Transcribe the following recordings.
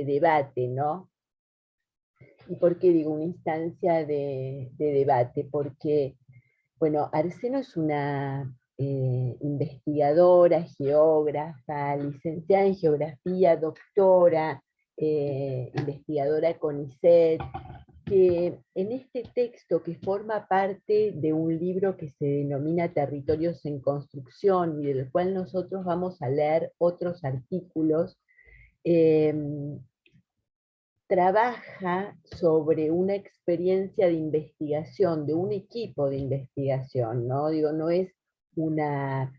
debate, ¿no? ¿Y por qué digo una instancia de debate? Porque, bueno, Arseno es una investigadora, geógrafa, licenciada en geografía, doctora, investigadora con CONICET, que en este texto, que forma parte de un libro que se denomina Territorios en Construcción, y del cual nosotros vamos a leer otros artículos, eh, trabaja sobre una experiencia de investigación, de un equipo de investigación, ¿no? Digo, no es una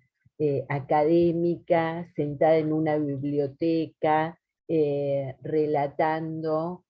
académica sentada en una biblioteca relatando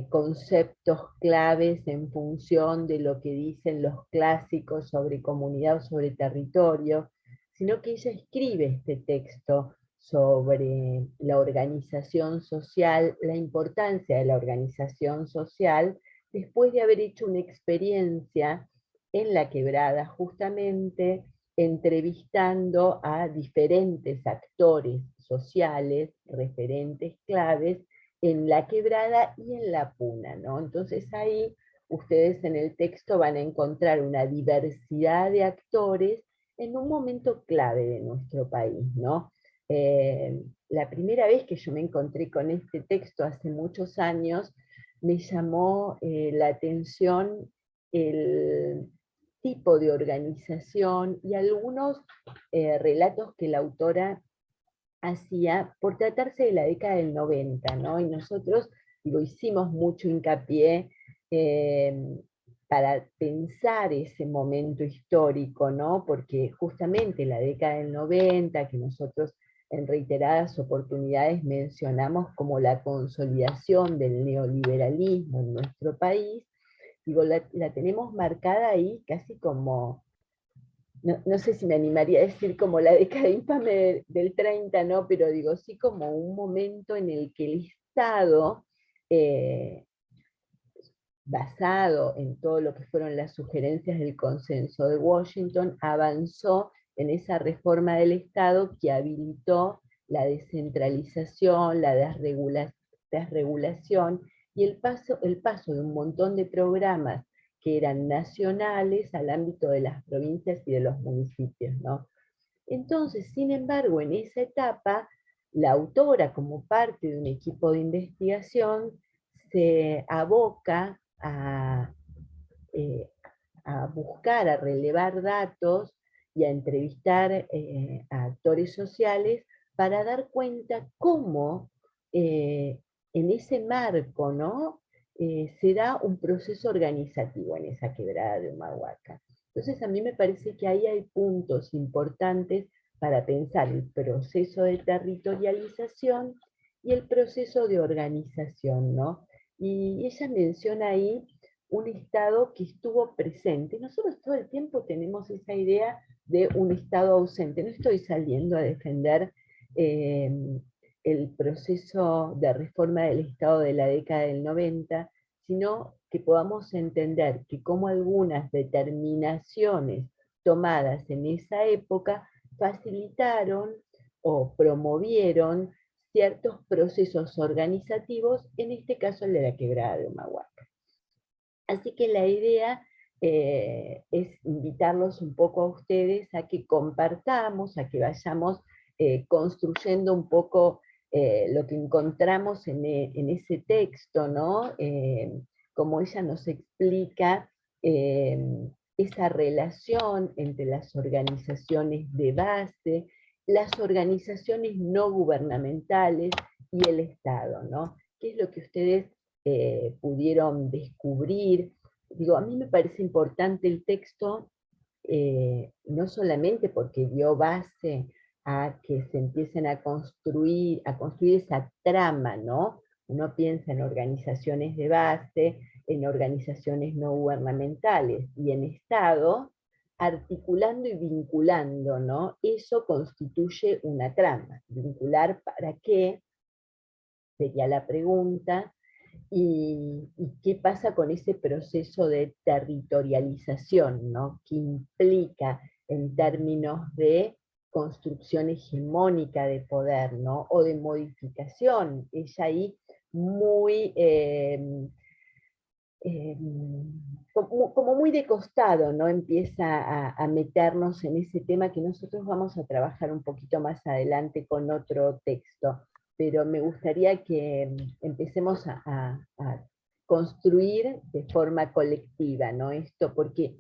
conceptos claves en función de lo que dicen los clásicos sobre comunidad o sobre territorio, sino que ella escribe este texto sobre la organización social, la importancia de la organización social, después de haber hecho una experiencia en la Quebrada, justamente entrevistando a diferentes actores sociales, referentes claves, en la Quebrada y en la Puna, ¿no? Entonces ahí ustedes en el texto van a encontrar una diversidad de actores en un momento clave de nuestro país, ¿no? La primera vez que yo me encontré con este texto hace muchos años, me llamó la atención el tipo de organización y algunos relatos que la autora hacía por tratarse de la década del 90, ¿no? Y nosotros, digo, hicimos mucho hincapié para pensar ese momento histórico, ¿no? Porque justamente la década del 90, que nosotros en reiteradas oportunidades mencionamos como la consolidación del neoliberalismo en nuestro país, digo, la tenemos marcada ahí casi como, no sé si me animaría a decir como la década infame del 30, no, pero digo, sí como un momento en el que el Estado, eh, basado en todo lo que fueron las sugerencias del consenso de Washington, avanzó en esa reforma del Estado que habilitó la descentralización, la desregulación y el paso de un montón de programas que eran nacionales al ámbito de las provincias y de los municipios, ¿no? Entonces, sin embargo, en esa etapa, la autora, como parte de un equipo de investigación, se aboca eh, a buscar, a relevar datos y a entrevistar a actores sociales para dar cuenta cómo en ese marco, ¿no? Se da un proceso organizativo en esa quebrada de Humahuaca. Entonces a mí me parece que ahí hay puntos importantes para pensar el proceso de territorialización y el proceso de organización, ¿no? Y ella menciona ahí un Estado que estuvo presente. Nosotros todo el tiempo tenemos esa idea de un Estado ausente. No estoy saliendo a defender eh, el proceso de reforma del Estado de la década del 90, sino que podamos entender que como algunas determinaciones tomadas en esa época facilitaron o promovieron ciertos procesos organizativos, en este caso el de la quebrada de Humahuaca. Así que la idea es invitarlos un poco a ustedes a que compartamos, a que vayamos construyendo un poco lo que encontramos en ese texto, ¿no? Como ella nos explica eh, esa relación entre las organizaciones de base, las organizaciones no gubernamentales y el Estado, ¿no? ¿Qué es lo que ustedes pudieron descubrir? Digo, a mí me parece importante el texto, no solamente porque dio base a que se empiecen a construir esa trama, ¿no? Uno piensa en organizaciones de base, en organizaciones no gubernamentales y en Estado, articulando y vinculando, ¿no? Eso constituye una trama. ¿Vincular para qué? Sería la pregunta. ¿Y qué pasa con ese proceso de territorialización, ¿no? Que implica en términos de construcción hegemónica de poder, ¿no? O de modificación. Ella ahí muy, como muy de costado, ¿no? Empieza a meternos en ese tema que nosotros vamos a trabajar un poquito más adelante con otro texto, pero me gustaría que empecemos a construir de forma colectiva, ¿no? Esto porque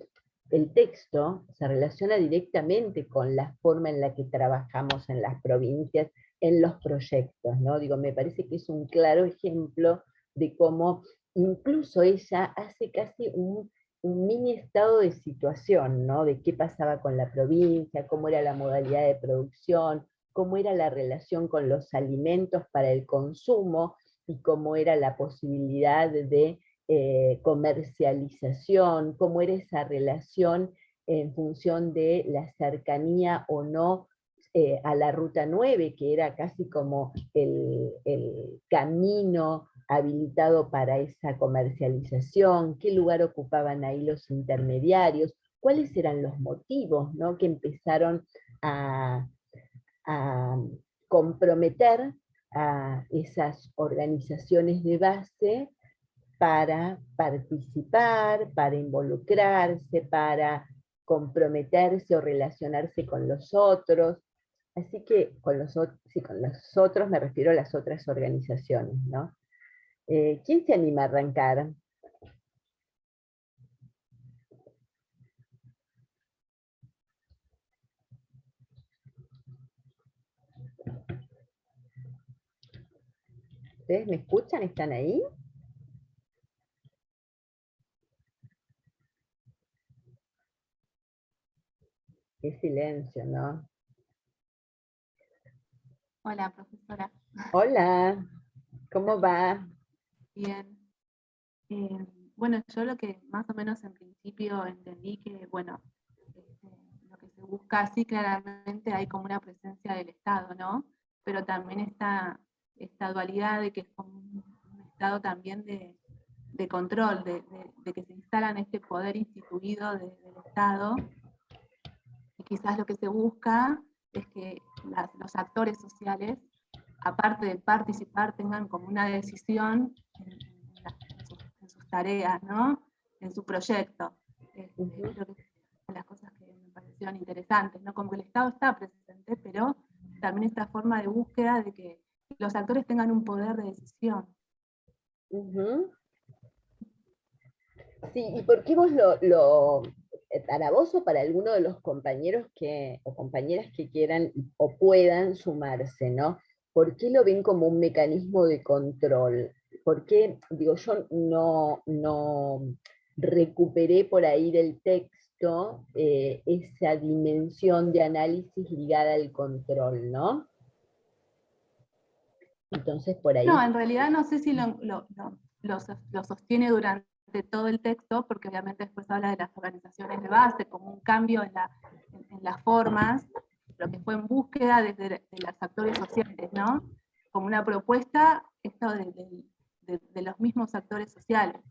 el texto se relaciona directamente con la forma en la que trabajamos en las provincias, en los proyectos, ¿no? Digo, me parece que es un claro ejemplo de cómo incluso ella hace casi un mini estado de situación, ¿no? De qué pasaba con la provincia, cómo era la modalidad de producción, cómo era la relación con los alimentos para el consumo y cómo era la posibilidad de comercialización, cómo era esa relación en función de la cercanía o no a la Ruta 9, que era casi como el camino habilitado para esa comercialización, qué lugar ocupaban ahí los intermediarios, cuáles eran los motivos, ¿no? Que empezaron a, a comprometer a esas organizaciones de base para participar, para involucrarse, para comprometerse o relacionarse con los otros. Así que sí, con los otros me refiero a las otras organizaciones, ¿no? ¿Quién se anima a arrancar? ¿Ustedes me escuchan? ¿Están ahí? Qué silencio, ¿no? Hola, profesora. Hola, ¿cómo va? Bien. Eh, bueno, yo lo que más o menos en principio entendí que, bueno, este, lo que se busca, sí, claramente hay como una presencia del Estado, ¿no? Pero también está esta dualidad de que es como un Estado también de control, de que se instalan este poder instituido del Estado, y quizás lo que se busca es que los actores sociales, aparte de participar, tengan como una decisión en sus tareas, ¿no? En su proyecto. Creo que son las cosas que me parecieron interesantes, ¿no? Como que el Estado está presente, pero también esta forma de búsqueda de que los actores tengan un poder de decisión. Ujú. Sí, ¿y por qué vos para vos o para alguno de los compañeros o compañeras que quieran o puedan sumarse, ¿no? ¿Por qué lo ven como un mecanismo de control? ¿Por qué, digo, yo no recuperé por ahí del texto esa dimensión de análisis ligada al control, ¿no? Entonces por No, ahí. en realidad no sé si lo sostiene durante todo el texto, porque obviamente después habla de las organizaciones de base, como un cambio en las formas, lo que fue en búsqueda desde de los actores sociales, ¿no? Como una propuesta, esto de los mismos actores sociales,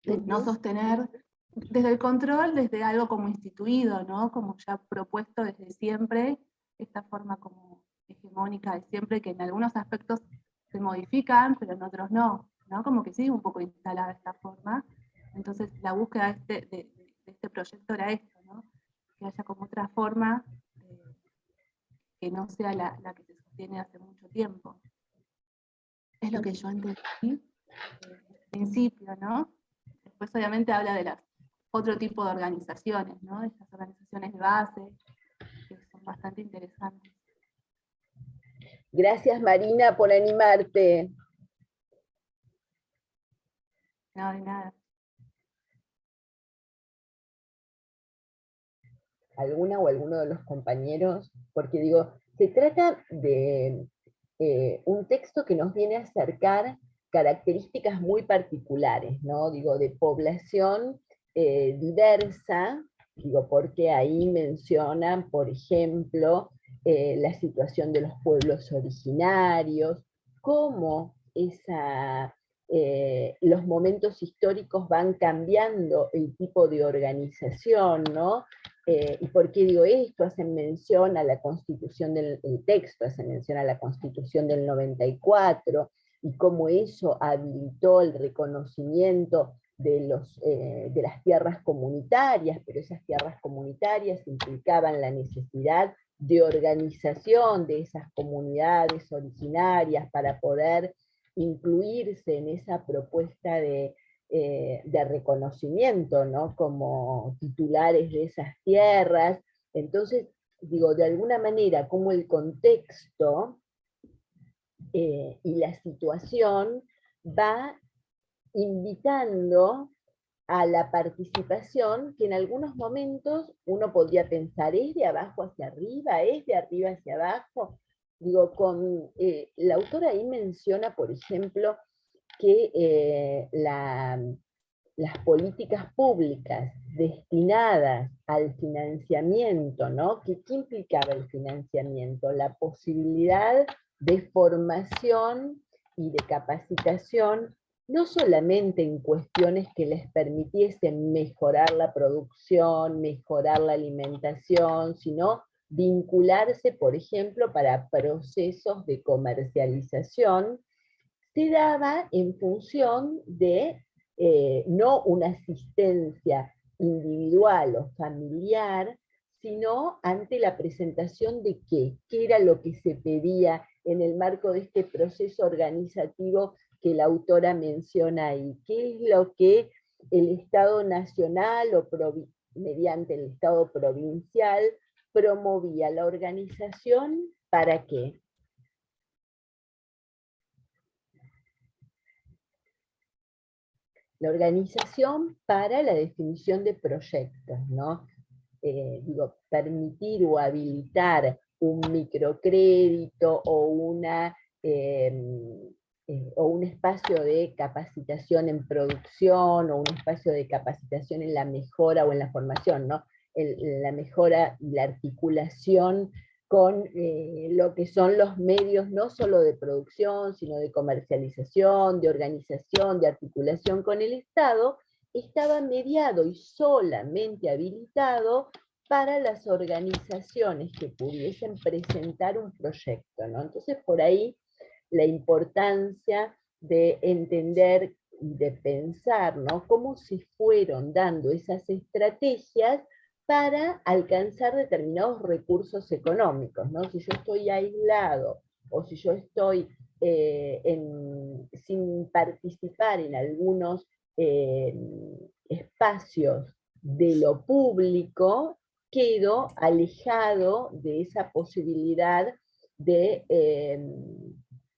de no sostener desde el control, desde algo como instituido, ¿no? Como ya propuesto desde siempre, esta forma como hegemónica de siempre, que en algunos aspectos se modifican, pero en otros no, ¿no? Como que sigue un poco instalada esta forma. Entonces la búsqueda de este proyecto era esto, ¿no? Que haya como otra forma que no sea la que se sostiene hace mucho tiempo. Es lo que yo entendí al principio, ¿no? Después obviamente habla de otro tipo de organizaciones, ¿no? Estas organizaciones de base, que son bastante interesantes. Gracias Marina por animarte. No, de nada. Alguna o alguno de los compañeros, porque digo, se trata de un texto que nos viene a acercar características muy particulares, ¿no? Digo, de población diversa, digo, porque ahí mencionan, por ejemplo, la situación de los pueblos originarios, cómo los momentos históricos van cambiando el tipo de organización, ¿no? ¿Y por qué digo esto? Hacen mención a la constitución el texto hace mención a la constitución del 94, y cómo eso habilitó el reconocimiento de las tierras comunitarias, pero esas tierras comunitarias implicaban la necesidad de organización de esas comunidades originarias para poder incluirse en esa propuesta de reconocimiento, ¿no? Como titulares de esas tierras. Entonces, digo, de alguna manera, como el contexto y la situación va invitando a la participación que en algunos momentos uno podría pensar, ¿es de abajo hacia arriba? ¿Es de arriba hacia abajo? Digo, la autora ahí menciona, por ejemplo, que las políticas públicas destinadas al financiamiento, ¿no? ¿Qué implicaba el financiamiento? La posibilidad de formación y de capacitación, no solamente en cuestiones que les permitiesen mejorar la producción, mejorar la alimentación, sino vincularse, por ejemplo, para procesos de comercialización, se daba en función de no una asistencia individual o familiar, sino ante la presentación de qué era lo que se pedía en el marco de este proceso organizativo que la autora menciona ahí, qué es lo que el Estado nacional o mediante el Estado provincial promovía la organización, ¿para qué? La organización para la definición de proyectos, ¿no? Digo, permitir o habilitar un microcrédito o un espacio de capacitación en producción, o un espacio de capacitación en la mejora o en la formación, ¿no? La mejora y la articulación con lo que son los medios no solo de producción, sino de comercialización, de organización, de articulación con el Estado, estaba mediado y solamente habilitado para las organizaciones que pudiesen presentar un proyecto, ¿no? Entonces, por ahí la importancia de entender y de pensar, ¿no? Cómo se fueron dando esas estrategias para alcanzar determinados recursos económicos, ¿no? Si yo estoy aislado o si yo estoy sin participar en algunos espacios de lo público, quedo alejado de esa posibilidad de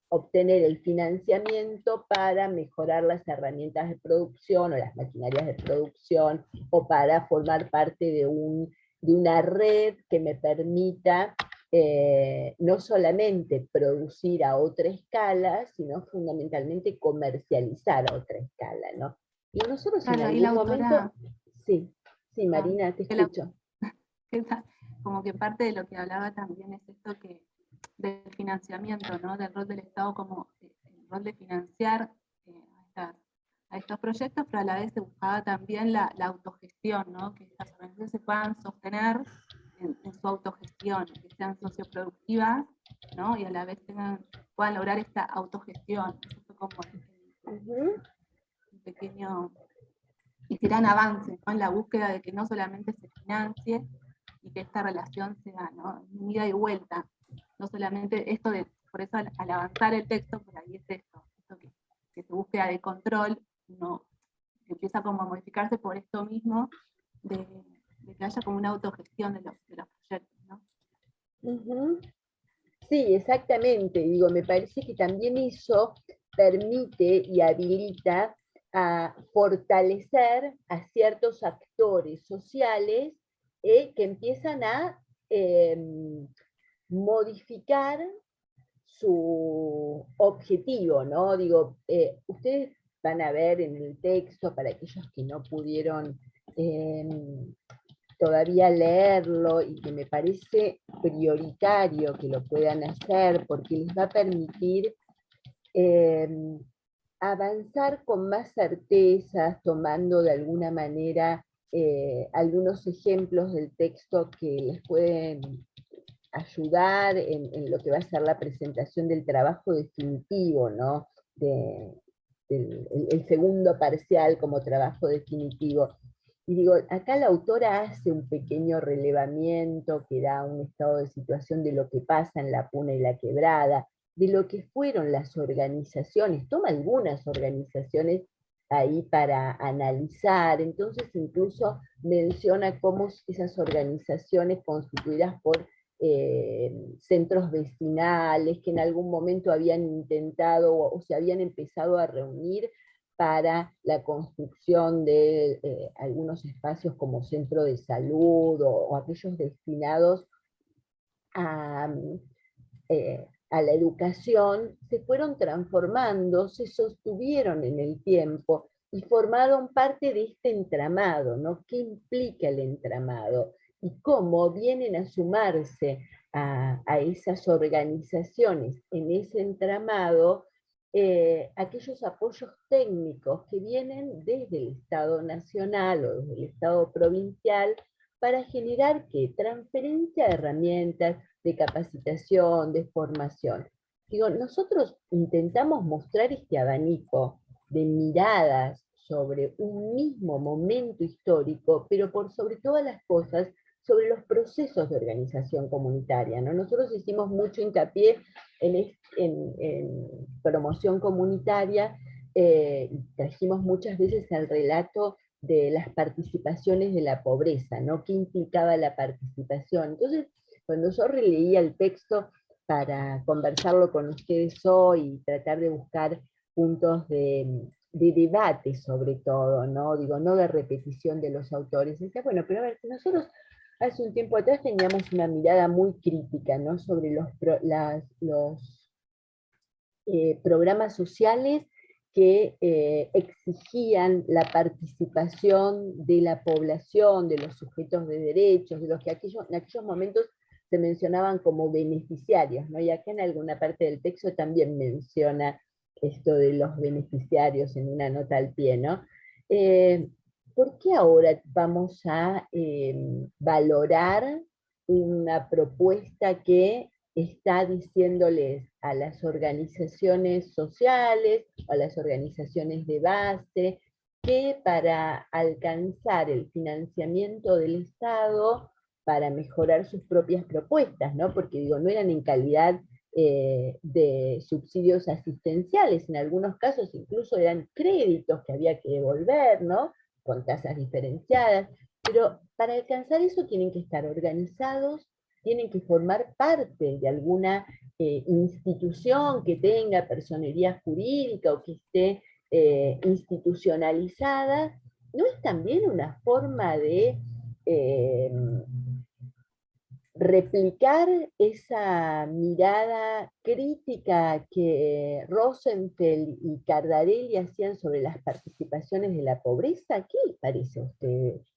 obtener el financiamiento para mejorar las herramientas de producción o las maquinarias de producción, o para formar parte de una red que me permita no solamente producir a otra escala, sino fundamentalmente comercializar a otra escala, ¿no? Y nosotros Claro, en ahí la algún autora, momento, sí, Marina, te que la- escucho. como que parte de lo que hablaba también es esto que del financiamiento, ¿no? Del rol del Estado como el rol de financiar a estos proyectos, pero a la vez se buscaba también la autogestión, ¿no? Que estas organizaciones se puedan sostener en su autogestión, que sean socioproductivas, ¿no? Y a la vez puedan lograr esta autogestión. Eso fue como un pequeño y gran avance, ¿no? En la búsqueda de que no solamente se financie y que esta relación sea, ¿no? Ida y vuelta. No solamente esto de, por eso al avanzar el texto, por ahí es esto que se búsqueda de control, no, que empieza como a modificarse por esto mismo, de que haya como una autogestión de los proyectos, ¿no? Sí, exactamente. Digo, me parece que también eso permite y habilita a fortalecer a ciertos actores sociales que empiezan a modificar su objetivo, ¿no? Digo, ustedes van a ver en el texto, para aquellos que no pudieron todavía leerlo, y que me parece prioritario que lo puedan hacer, porque les va a permitir eh, avanzar con más certezas, tomando de alguna manera algunos ejemplos del texto que les pueden ayudar en lo que va a ser la presentación del trabajo definitivo, ¿no? el segundo parcial como trabajo definitivo. Y digo, acá la autora hace un pequeño relevamiento que da un estado de situación de lo que pasa en La Puna y La Quebrada, de lo que fueron las organizaciones, toma algunas organizaciones ahí para analizar, entonces incluso menciona cómo esas organizaciones constituidas por centros vecinales que en algún momento habían intentado o se habían empezado a reunir para la construcción de algunos espacios como centro de salud o aquellos destinados a, a la educación, se fueron transformando, se sostuvieron en el tiempo y formaron parte de este entramado, ¿no? ¿Qué implica el entramado? Y cómo vienen a sumarse a esas organizaciones en ese entramado aquellos apoyos técnicos que vienen desde el Estado nacional o desde el Estado provincial para generar ¿qué? Transferencia de herramientas, de capacitación, de formación. Digo, nosotros intentamos mostrar este abanico de miradas sobre un mismo momento histórico, pero por sobre todas las cosas, sobre los procesos de organización comunitaria, ¿no? Nosotros hicimos mucho hincapié en promoción comunitaria, trajimos muchas veces el relato de las participaciones de la pobreza, ¿no? ¿Qué implicaba la participación? Entonces, cuando yo releía el texto para conversarlo con ustedes hoy y tratar de buscar puntos de debate sobre todo, ¿no? Digo, no de repetición de los autores. Decía, bueno, pero a ver, si nosotros hace un tiempo atrás teníamos una mirada muy crítica, ¿no? Sobre los programas sociales que exigían la participación de la población, de los sujetos de derechos, de los que en aquellos momentos se mencionaban como beneficiarios, ¿no? Y acá en alguna parte del texto también menciona esto de los beneficiarios en una nota al pie, ¿no? ¿Por qué ahora vamos a valorar una propuesta que está diciéndoles a las organizaciones sociales, a las organizaciones de base, que para alcanzar el financiamiento del Estado, para mejorar sus propias propuestas, ¿no? Porque digo, no eran en calidad de subsidios asistenciales, en algunos casos incluso eran créditos que había que devolver, ¿no? Con tasas diferenciadas, pero para alcanzar eso tienen que estar organizados, tienen que formar parte de alguna institución que tenga personería jurídica o que esté institucionalizada. ¿No es también una forma de replicar esa mirada crítica que Rosenfeld y Cardarelli hacían sobre las participaciones de la pobreza? ¿Qué les parece a ustedes?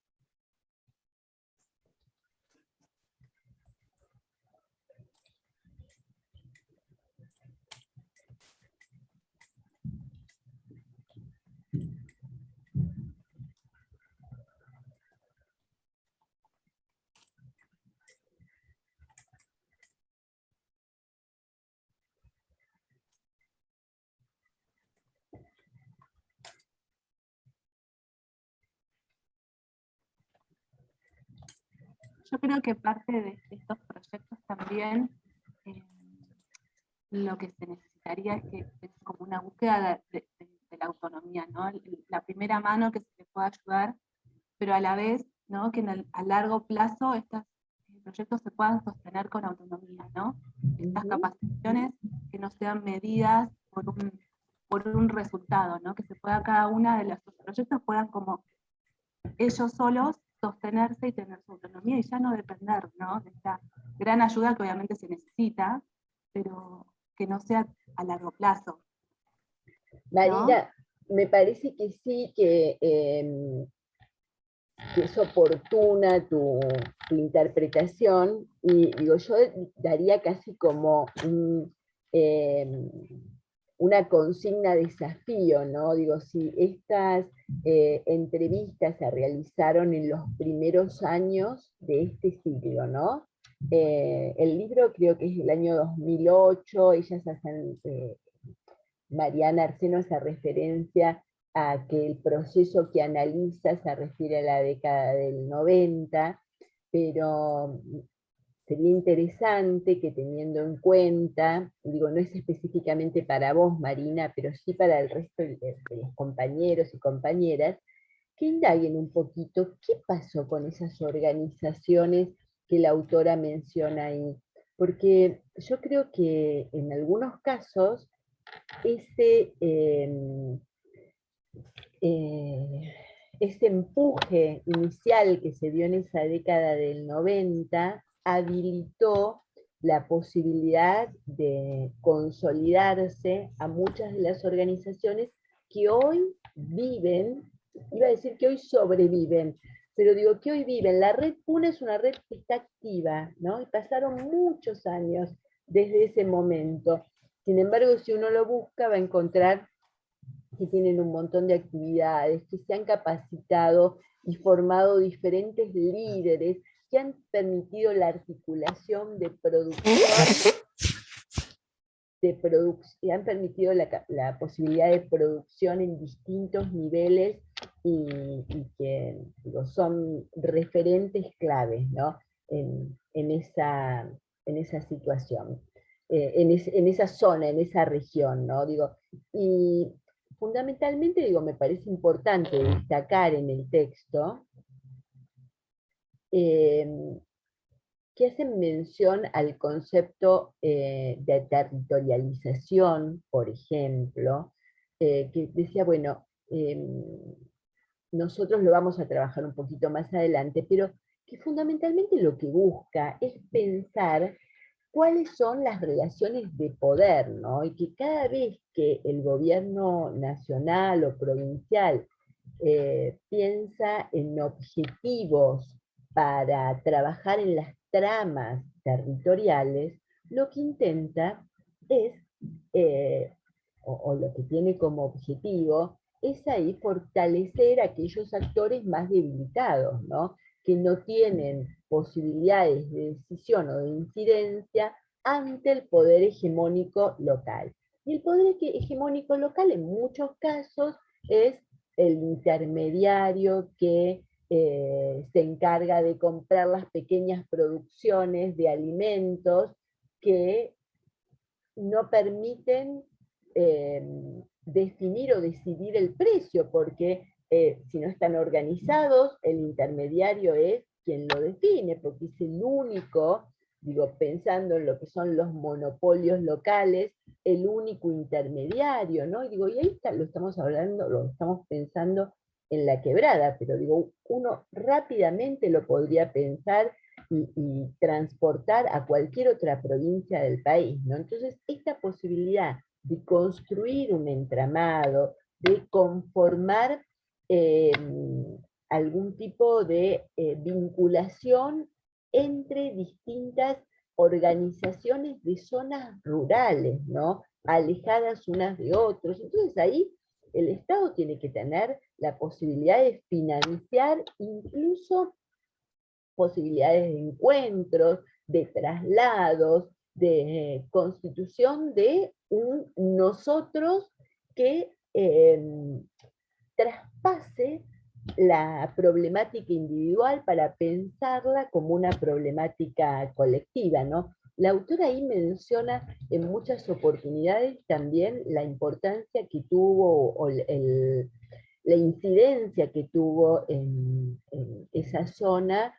Yo creo que parte de estos proyectos también lo que se necesitaría es como una búsqueda de la autonomía, ¿no? La primera mano que se te pueda ayudar, pero a la vez, ¿no? Que a largo plazo estos proyectos se puedan sostener con autonomía, ¿no? Estas capacitaciones que no sean medidas por un resultado, ¿no? Que se pueda cada una de los proyectos puedan como ellos solos sostenerse y tener su autonomía y ya no depender, ¿no? De esta gran ayuda que obviamente se necesita, pero que no sea a largo plazo. Marina, ¿no? Me parece que sí, que es oportuna tu interpretación, y digo, yo daría casi como una consigna de desafío, ¿no? Digo, si estas entrevistas se realizaron en los primeros años de este siglo, ¿no? El libro creo que es del año 2008, ellas hacen Mariana Arseno hace referencia a que el proceso que analiza se refiere a la década del 90, pero sería interesante que, teniendo en cuenta, digo, no es específicamente para vos, Marina, pero sí para el resto de los compañeros y compañeras, que indaguen un poquito qué pasó con esas organizaciones que la autora menciona ahí. Porque yo creo que en algunos casos eh, ese empuje inicial que se dio en esa década del 90 habilitó la posibilidad de consolidarse a muchas de las organizaciones que hoy viven, iba a decir que hoy sobreviven, pero digo que hoy viven. La red PUNA es una red que está activa, ¿no? Y pasaron muchos años desde ese momento. Sin embargo, si uno lo busca, va a encontrar que tienen un montón de actividades, que se han capacitado y formado diferentes líderes que han permitido la articulación de producción, y han permitido la posibilidad de producción en distintos niveles y que digo, son referentes claves, ¿no? en esa situación, en esa zona, en esa región, ¿no? Digo, y fundamentalmente, digo, me parece importante destacar en el texto eh, que hacen mención al concepto de territorialización, por ejemplo, que decía, bueno, nosotros lo vamos a trabajar un poquito más adelante, pero que fundamentalmente lo que busca es pensar cuáles son las relaciones de poder, ¿no? Y que cada vez que el gobierno nacional o provincial piensa en objetivos para trabajar en las tramas territoriales, lo que intenta es, o lo que tiene como objetivo, es ahí fortalecer a aquellos actores más debilitados, ¿no? Que no tienen posibilidades de decisión o de incidencia ante el poder hegemónico local. Y el poder hegemónico local en muchos casos es el intermediario que se encarga de comprar las pequeñas producciones de alimentos que no permiten eh, definir o decidir el precio, porque si no están organizados, el intermediario es quien lo define, porque es el único, digo, pensando en lo que son los monopolios locales, el único intermediario, ¿no? Y digo, y ahí está, lo estamos hablando, lo estamos pensando en La Quebrada, pero digo, uno rápidamente lo podría pensar y transportar a cualquier otra provincia del país, ¿no? Entonces, esta posibilidad de construir un entramado, de conformar eh, algún tipo de vinculación entre distintas organizaciones de zonas rurales, ¿no? Alejadas unas de otras. Entonces ahí el Estado tiene que tener la posibilidad de financiar incluso posibilidades de encuentros, de traslados, de constitución de un nosotros que traspase la problemática individual para pensarla como una problemática colectiva, ¿no? La autora ahí menciona en muchas oportunidades también la importancia que tuvo, o la incidencia que tuvo en esa zona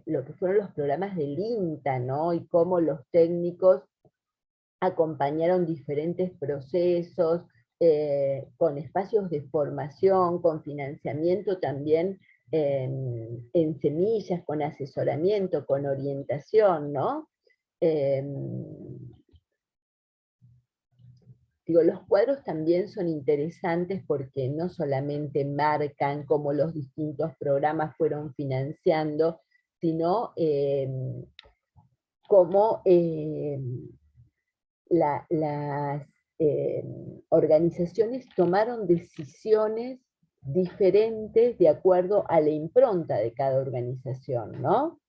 lo que fueron los programas del INTA, ¿no? Y cómo los técnicos acompañaron diferentes procesos, con espacios de formación, con financiamiento también en semillas, con asesoramiento, con orientación, ¿no? Eh, Digo, los cuadros también son interesantes porque no solamente marcan cómo los distintos programas fueron financiando, sino cómo las eh, organizaciones tomaron decisiones diferentes de acuerdo a la impronta de cada organización, ¿no?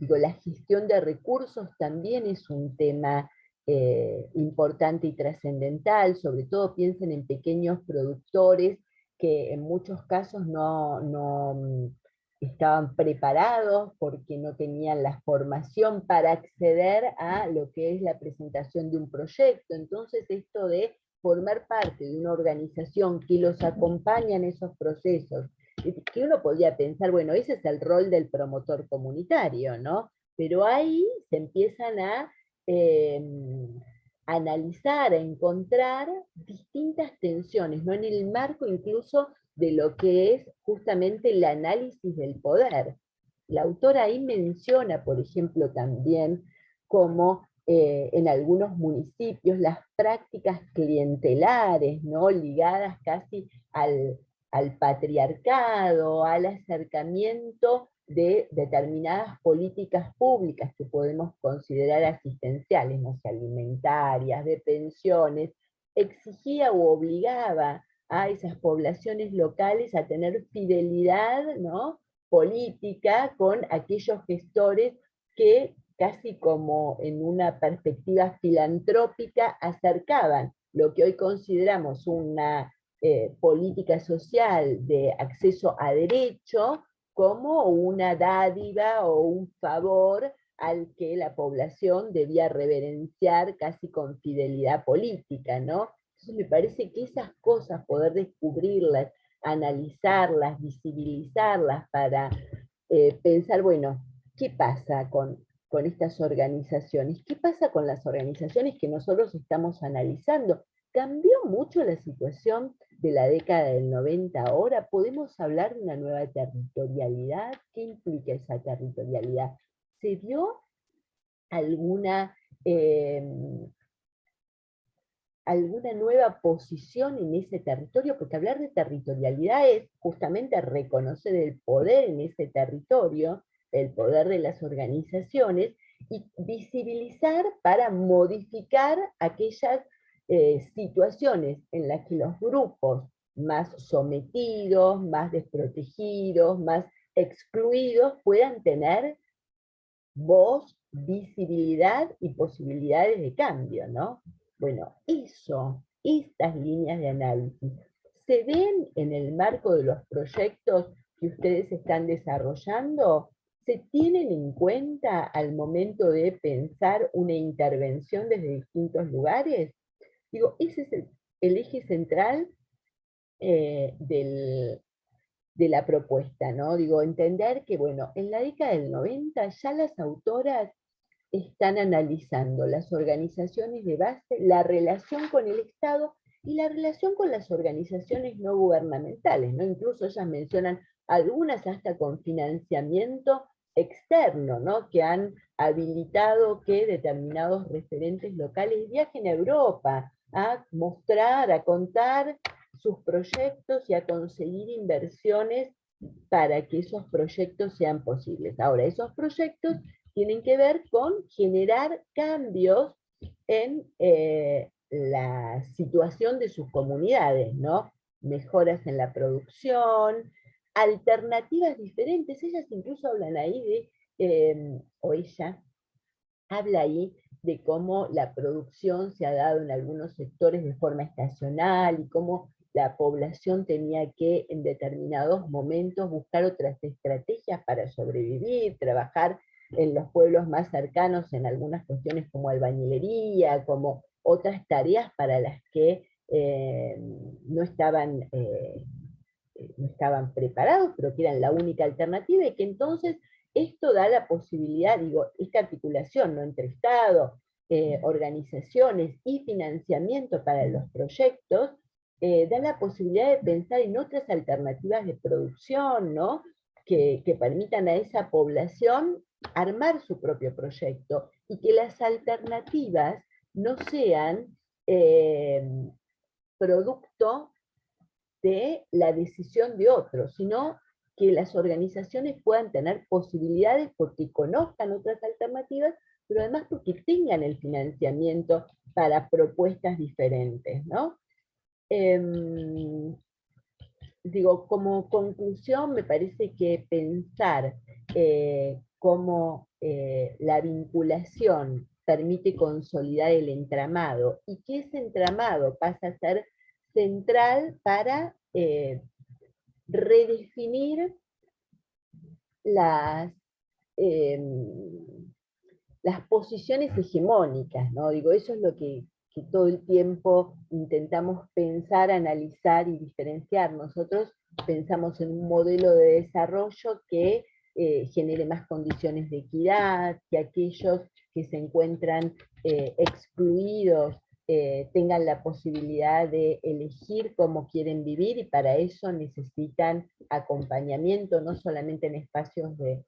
Digo, la gestión de recursos también es un tema importante y trascendental. Sobre todo piensen en pequeños productores que en muchos casos no estaban preparados porque no tenían la formación para acceder a lo que es la presentación de un proyecto. Entonces esto de formar parte de una organización que los acompaña en esos procesos, que uno podría pensar, bueno, ese es el rol del promotor comunitario, ¿no? Pero ahí se empiezan a eh, analizar, a encontrar distintas tensiones, ¿no? En el marco incluso de lo que es justamente el análisis del poder. La autora ahí menciona, por ejemplo, también cómo en algunos municipios las prácticas clientelares, ¿no? Ligadas casi al patriarcado, al acercamiento de determinadas políticas públicas que podemos considerar asistenciales, no sé, alimentarias, de pensiones, exigía o obligaba a esas poblaciones locales a tener fidelidad, ¿no?, política con aquellos gestores que casi como en una perspectiva filantrópica acercaban lo que hoy consideramos una política social de acceso a derecho como una dádiva o un favor al que la población debía reverenciar casi con fidelidad política, ¿no? Entonces me parece que esas cosas, poder descubrirlas, analizarlas, visibilizarlas para pensar, bueno, ¿qué pasa con estas organizaciones? ¿Qué pasa con las organizaciones que nosotros estamos analizando? ¿Cambió mucho la situación de la década del 90 ahora? ¿Podemos hablar de una nueva territorialidad? ¿Qué implica esa territorialidad? ¿Se dio alguna, alguna nueva posición en ese territorio? Porque hablar de territorialidad es justamente reconocer el poder en ese territorio, el poder de las organizaciones, y visibilizar para modificar aquellas situaciones en las que los grupos más sometidos, más desprotegidos, más excluidos puedan tener voz, visibilidad y posibilidades de cambio, ¿no? Bueno, estas líneas de análisis, ¿se ven en el marco de los proyectos que ustedes están desarrollando? ¿Se tienen en cuenta al momento de pensar una intervención desde distintos lugares? Digo, ese es el eje central de la propuesta, ¿no? Digo, entender que, bueno, en la década del 90 ya las autoras están analizando las organizaciones de base, la relación con el Estado y la relación con las organizaciones no gubernamentales, ¿no? Incluso ellas mencionan algunas hasta con financiamiento externo, ¿no?, que han habilitado que determinados referentes locales viajen a Europa a mostrar, a contar sus proyectos y a conseguir inversiones para que esos proyectos sean posibles. Ahora, esos proyectos tienen que ver con generar cambios en la situación de sus comunidades, ¿no? Mejoras en la producción, alternativas diferentes. Ellas incluso hablan ahí de, o ella habla ahí de cómo la producción se ha dado en algunos sectores de forma estacional y cómo la población tenía que en determinados momentos buscar otras estrategias para sobrevivir, trabajar en los pueblos más cercanos en algunas cuestiones como albañilería, como otras tareas para las que no estaban preparados, pero que eran la única alternativa, y que entonces esto da la posibilidad, digo, esta articulación, ¿no?, entre Estado, organizaciones y financiamiento para los proyectos, da la posibilidad de pensar en otras alternativas de producción, ¿no?, que permitan a esa población armar su propio proyecto, y que las alternativas no sean producto de la decisión de otros, sino que las organizaciones puedan tener posibilidades porque conozcan otras alternativas, pero además porque tengan el financiamiento para propuestas diferentes, ¿no? Digo, como conclusión, me parece que pensar cómo la vinculación permite consolidar el entramado, y que ese entramado pasa a ser central para redefinir las, eh, las posiciones hegemónicas, ¿no? Digo, eso es lo que todo el tiempo intentamos pensar, analizar y diferenciar. Nosotros pensamos en un modelo de desarrollo que genere más condiciones de equidad, que aquellos que se encuentran excluidos tengan la posibilidad de elegir cómo quieren vivir, y para eso necesitan acompañamiento, no solamente en espacios de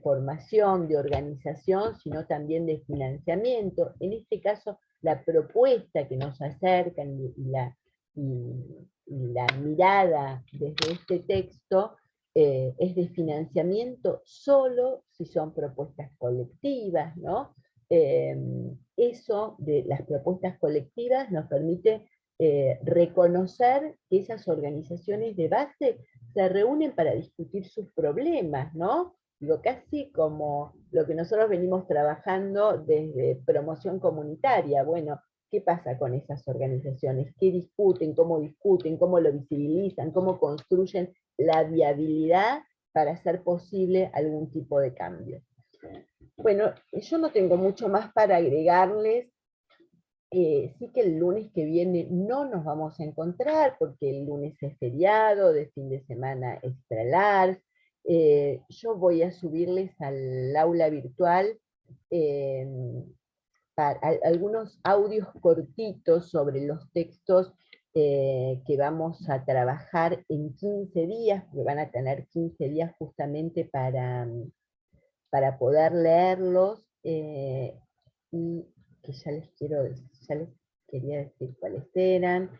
formación, de organización, sino también de financiamiento. En este caso, la propuesta que nos acercan y la mirada desde este texto es de financiamiento solo si son propuestas colectivas, ¿no? Eso de las propuestas colectivas nos permite reconocer que esas organizaciones de base se reúnen para discutir sus problemas, ¿no? Digo, casi como lo que nosotros venimos trabajando desde promoción comunitaria. Bueno, ¿qué pasa con esas organizaciones? ¿Qué discuten? ¿Cómo lo visibilizan? ¿Cómo construyen la viabilidad para hacer posible algún tipo de cambio? Bueno, yo no tengo mucho más para agregarles. Sí que el lunes que viene no nos vamos a encontrar, porque el lunes es feriado, de fin de semana extra large. Yo voy a subirles al aula virtual eh, algunos audios cortitos sobre los textos que vamos a trabajar en 15 días, porque van a tener 15 días justamente para poder leerlos, y que ya les quería decir cuáles eran.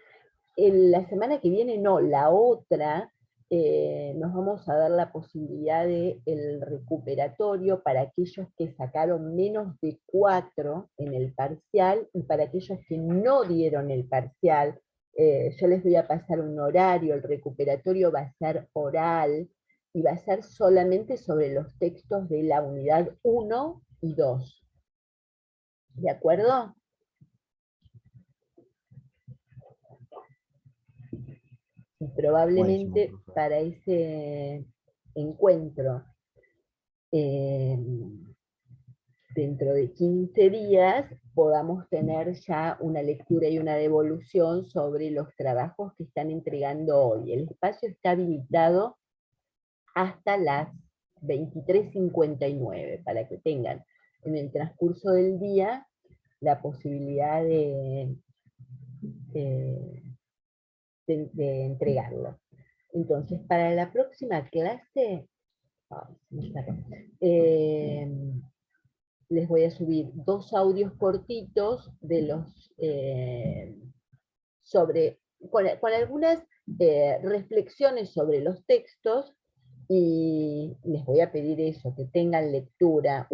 La semana que viene, no, la otra, nos vamos a dar la posibilidad de el recuperatorio para aquellos que sacaron menos de 4 en el parcial, y para aquellos que no dieron el parcial. Yo les voy a pasar un horario. El recuperatorio va a ser oral, y va a ser solamente sobre los textos de la unidad 1 y 2. ¿De acuerdo? Y Buenísimo, probablemente profe. para ese encuentro dentro de 15 días podamos tener ya una lectura y una devolución sobre los trabajos que están entregando hoy. El espacio está habilitado hasta las 23:59, para que tengan en el transcurso del día la posibilidad de, de entregarlo. Entonces, para la próxima clase, les voy a subir 2 audios cortitos de los con algunas reflexiones sobre los textos, y les voy a pedir eso, que tengan lectura,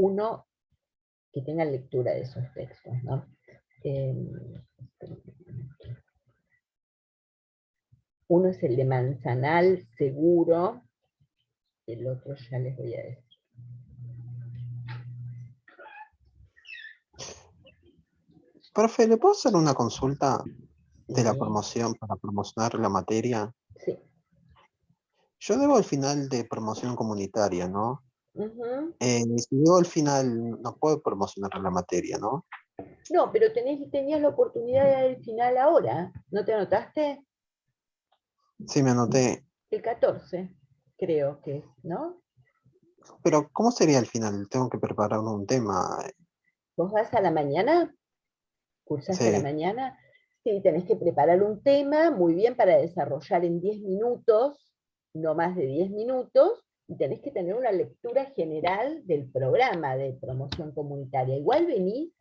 que tengan lectura de esos textos, ¿no? Uno es el de Manzanal, seguro, el otro ya les voy a decir. Profe, ¿le puedo hacer una consulta de la Sí, promoción para promocionar la materia? sí. Yo debo al final de promoción comunitaria, ¿no? Ujú. Si debo al final, no puedo promocionar la materia, ¿no? No, pero tenías la oportunidad de dar el final ahora, ¿no te anotaste? Sí, me anoté. El 14, creo que es, ¿no? Pero, ¿cómo sería el final? Tengo que preparar un tema. ¿Vos vas a la mañana? ¿Cursás a la Sí. mañana? Sí, tenés que preparar un tema muy bien para desarrollar en 10 minutos, no más de 10 minutos, y tenés que tener una lectura general del programa de promoción comunitaria. Igual venís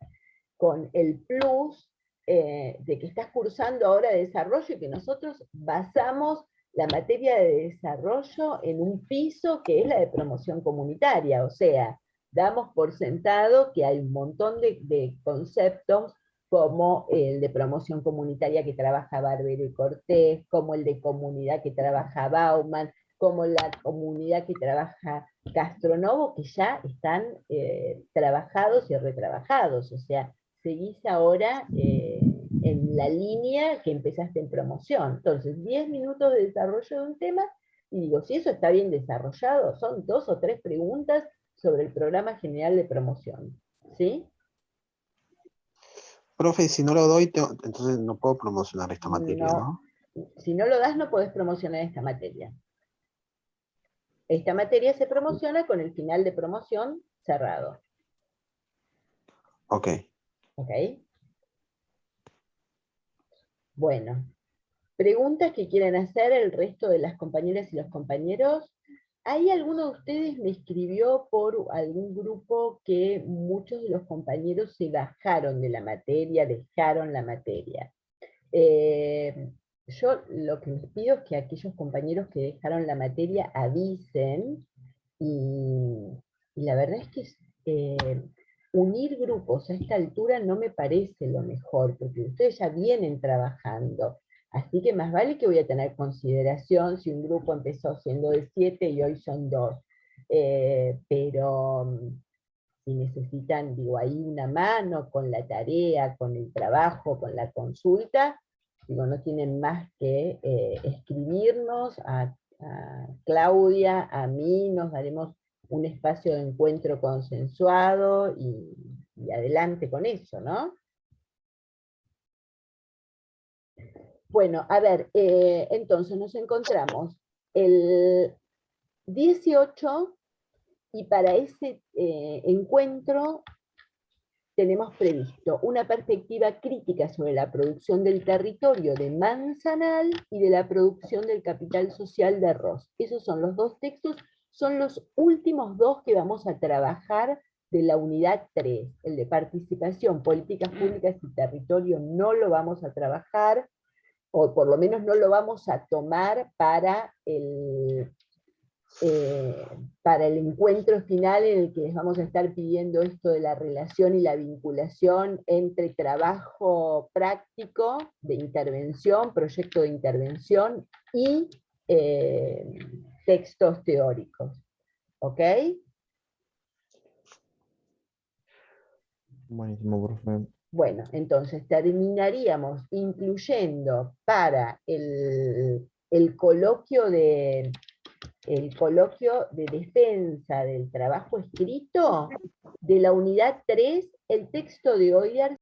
con el plus de que estás cursando ahora desarrollo, y que nosotros basamos la materia de desarrollo en un piso que es la de promoción comunitaria. O sea, damos por sentado que hay un montón de conceptos, como el de promoción comunitaria que trabaja Barbero y Cortés, como el de comunidad que trabaja Bauman, como la comunidad que trabaja Castronovo, que ya están trabajados y retrabajados, o sea, seguís ahora en la línea que empezaste en promoción. Entonces, 10 minutos de desarrollo de un tema, y digo, si eso está bien desarrollado, son 2 o 3 preguntas sobre el programa general de promoción, ¿sí? Profe, si no lo doy, entonces no puedo promocionar esta materia, No, ¿no? si no lo das, no podés promocionar esta materia. Esta materia se promociona con el final de promoción cerrado. Ok. ¿Ok? Bueno, preguntas que quieran hacer el resto de las compañeras y los compañeros. ¿Hay alguno de ustedes me escribió por algún grupo que muchos de los compañeros se bajaron de la materia, dejaron la materia? Yo lo que les pido es que aquellos compañeros que dejaron la materia avisen, y la verdad es que unir grupos a esta altura no me parece lo mejor, porque ustedes ya vienen trabajando, así que más vale que voy a tener consideración si un grupo empezó siendo de 7 y hoy son 2. Pero si necesitan, digo, ahí una mano con la tarea, con el trabajo, con la consulta, digo, no tienen más que escribirnos a Claudia, a mí, nos daremos un espacio de encuentro consensuado y adelante con eso, ¿no? Bueno, a ver, entonces nos encontramos el 18 y para ese encuentro tenemos previsto una perspectiva crítica sobre la producción del territorio de Manzanal y de la producción del capital social de Ros. Esos son los 2 textos, son los últimos 2 que vamos a trabajar de la unidad 3. El de participación, políticas públicas y territorio no lo vamos a trabajar, o por lo menos no lo vamos a tomar para el encuentro final en el que les vamos a estar pidiendo esto de la relación y la vinculación entre trabajo práctico de intervención, proyecto de intervención y textos teóricos. ¿Ok? Buenísimo, profe. Bueno, entonces terminaríamos incluyendo para el coloquio de defensa del trabajo escrito de la unidad 3, el texto de Oyer